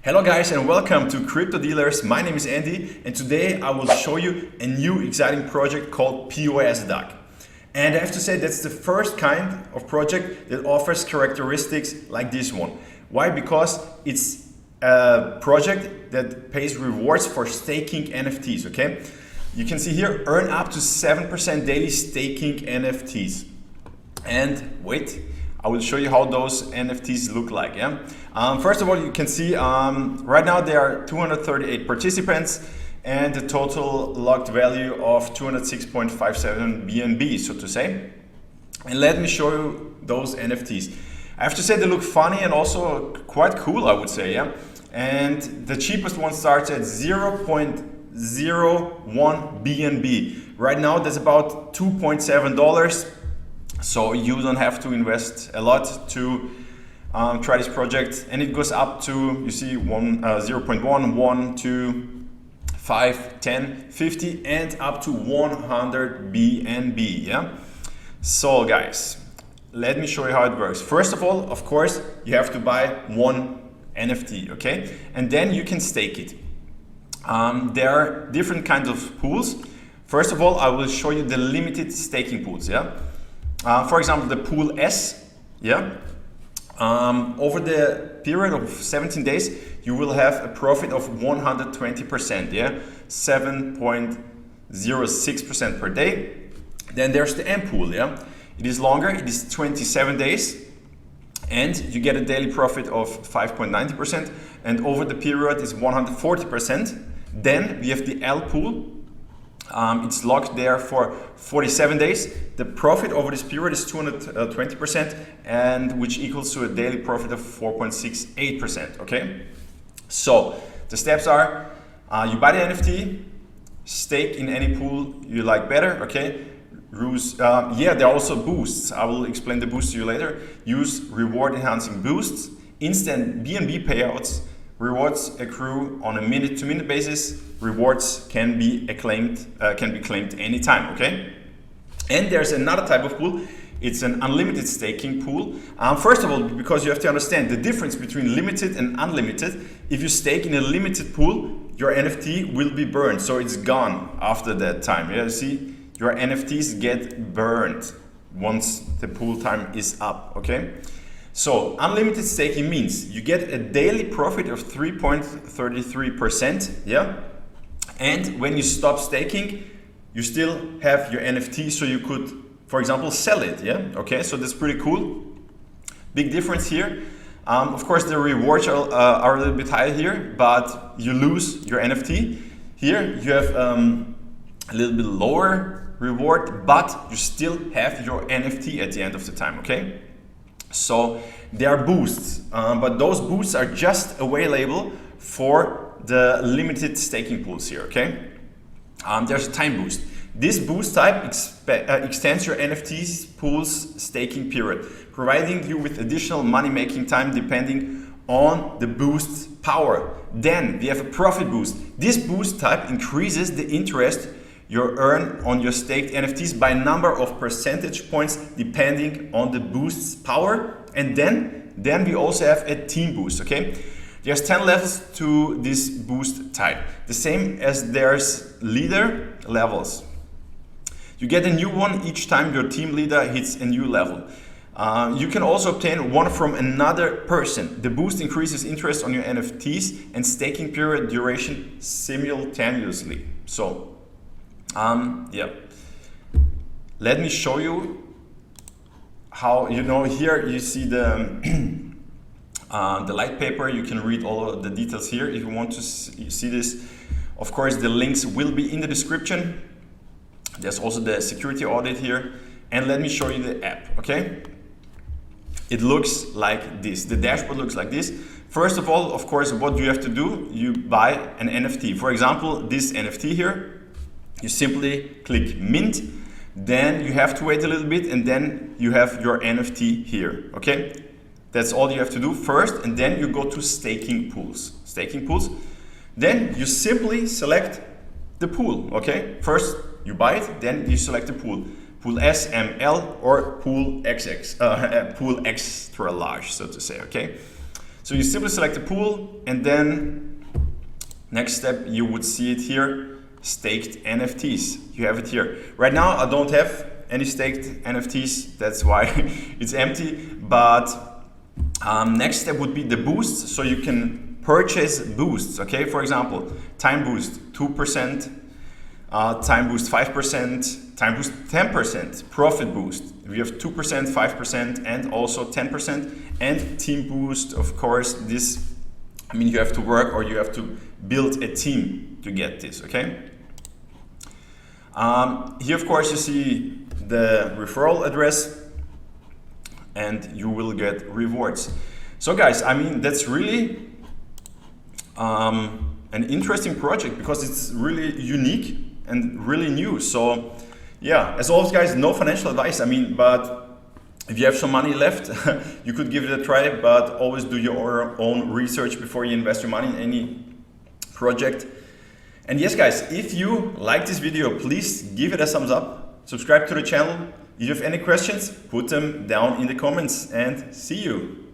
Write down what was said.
Hello guys and welcome to Crypto Dealers. My name is Andy and today I will show you a new exciting project called POS DUCK. And I have to say that's the first kind of project that offers characteristics like this one. Why? Because it's a project that pays rewards for staking NFTs, okay? You can see here, earn up to 7% daily staking NFTs. And wait, I will show you how those NFTs look like. Yeah. First of all, you can see right now there are 238 participants and a total locked value of 206.57 BNB, so to say. And let me show you those NFTs. I have to say they look funny and also quite cool, I would say. Yeah. And the cheapest one starts at 0.01 BNB. Right now, that's about $2.7. So you don't have to invest a lot to try this project, and it goes up to, you see, 0.1, 1, 2, 5, 10, 50, and up to 100 BNB. Yeah. So guys, let me show you how it works. First of all, of course, you have to buy one NFT, okay, and then you can stake it. There are different kinds of pools. First of all, I will show you the limited staking pools. Yeah. For example, the pool S, yeah. Over the period of 17 days, you will have a profit of 120%, yeah, 7.06% per day. Then there's the M pool, yeah. It is longer, it is 27 days, and you get a daily profit of 5.90%, and over the period is 140%. Then we have the L pool. It's locked there for 47 days. The profit over this period is 220%, and which equals to a daily profit of 4.68%. Okay, so the steps are: you buy the NFT, stake in any pool you like better. Okay, yeah, there are also boosts. I will explain the boosts to you later. Use reward enhancing boosts, instant BNB payouts. Rewards accrue on a minute-to-minute basis. Rewards can be claimed anytime. Okay, and there's another type of pool. It's an unlimited staking pool. First of all, because you have to understand the difference between limited and unlimited. If you stake in a limited pool, your NFT will be burned, so it's gone after that time. Yeah, you see, your NFTs get burned once the pool time is up. Okay. So unlimited staking means you get a daily profit of 3.33%, yeah? And when you stop staking, you still have your NFT, so you could, for example, sell it, yeah? Okay, so that's pretty cool. Big difference here. Of course, the rewards are a little bit higher here, but you lose your NFT. Here you have a little bit lower reward, but you still have your NFT at the end of the time, okay? So there are boosts, but those boosts are just available for the limited staking pools here, okay? There's a time boost. This boost type extends your NFT's pool's staking period, providing you with additional money-making time depending on the boost's power. Then we have a profit boost. This boost type increases the interest you earn on your staked NFTs by number of percentage points depending on the boost's power. And then we also have a team boost, okay? There's 10 levels to this boost type, the same as there's leader levels. You get a new one each time your team leader hits a new level. You can also obtain one from another person. The boost increases interest on your NFTs and staking period duration simultaneously. So yeah, let me show you how, you know, here you see the light paper. You can read all of the details here if you want to see this. Of course, the links will be in the description. There's also the security audit here. And let me show you the app, okay? It looks like this. The dashboard looks like this. First of all, of course, what you have to do, you buy an NFT. For example, this NFT here. You simply click mint, then you have to wait a little bit, and then you have your NFT here, okay? That's all you have to do first, and then you go to staking pools. Staking pools. Then you simply select the pool, okay? First you buy it, then you select the pool. Pool S, M, L, or pool XX, pool extra large, so to say, okay? So you simply select the pool, and then next step, you would see it here, staked NFTs. You have it here. Right now, I don't have any staked NFTs, that's why it's empty. But next step would be the boosts, so you can purchase boosts. Okay, for example, time boost 2%, time boost 5%, time boost 10%, profit boost. We have 2%, 5%, and also 10%. And team boost, of course, this, I mean, you have to work or you have to build a team to get this, okay? Here, of course, you see the referral address, and you will get rewards. So guys, I mean, that's really an interesting project because it's really unique and really new. So yeah, as always guys, no financial advice, I mean, but if you have some money left, you could give it a try, but always do your own research before you invest your money in any project. And yes guys, if you like this video, please give it a thumbs up, subscribe to the channel. If you have any questions, put them down in the comments, and see you.